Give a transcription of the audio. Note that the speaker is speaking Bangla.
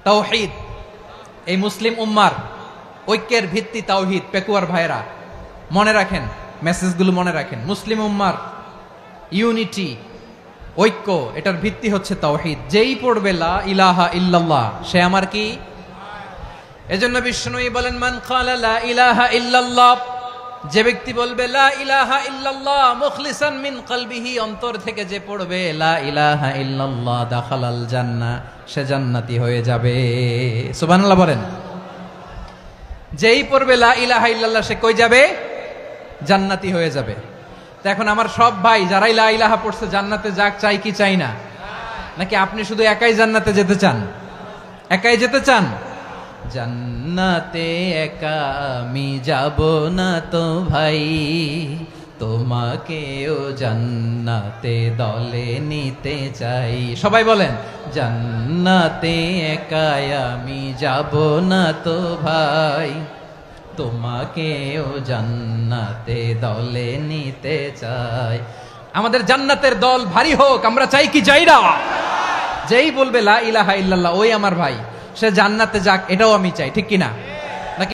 তাওহীদ, এই মুসলিম উম্মার ঐক্যের ভিত্তি তাওহীদ। পেকুয়ার ভাইরা মনে রাখেন, মেসেজগুলো মনে রাখেন। মুসলিম উম্মার ইউনিটি, ঐক্য, এটার ভিত্তি হচ্ছে তাওহীদ। যেই পড়বে লা ইলাহা ইল্লাল্লাহ সে আমার কি? এজন্য বিষ্ণুই বলেন, মান ক্বালা লা ইলাহা ইল্লাল্লাহ, যে ব্যক্তি বলবে লা ইলাহা ইল্লাল্লাহ মুখলিসান মিন কলবিহি, অন্তর থেকে যে পড়বে লা ইলাহা ইল্লাল্লাহ, দাখালাল জান্নাহ, সে জান্নাতি হয়ে যাবে। সুবহানাল্লাহ বলেন। যেই পড়বে লা ইলাহা ইল্লাল্লাহ সে কই যাবে? জান্নাতি হয়ে যাবে। তো এখন আমার সব ভাই যারাই লা ইলাহা পড়ছে জান্নাতে যাক, চাই কি চাই না? নাকি আপনি শুধু একাই জান্নাতে যেতে চান? একাই যেতে চান? জান্নাতে একা আমি যাব না তো ভাই, তোমাকেও জান্নাতে দলে নিতে চাই। সবাই বলেন, জান্নাতে একা আমি যাব না তো ভাই, তোমাকেও জান্নাতে দলে নিতে চাই। আমাদের জান্নাতের দল ভারী হোক, আমরা চাই কি চাই না? যেই বলবে লা ইলাহা ইল্লাল্লাহ ওই আমার ভাই, সে জান্নাতে যাক, এটাও আমি চাই, ঠিক কিনা?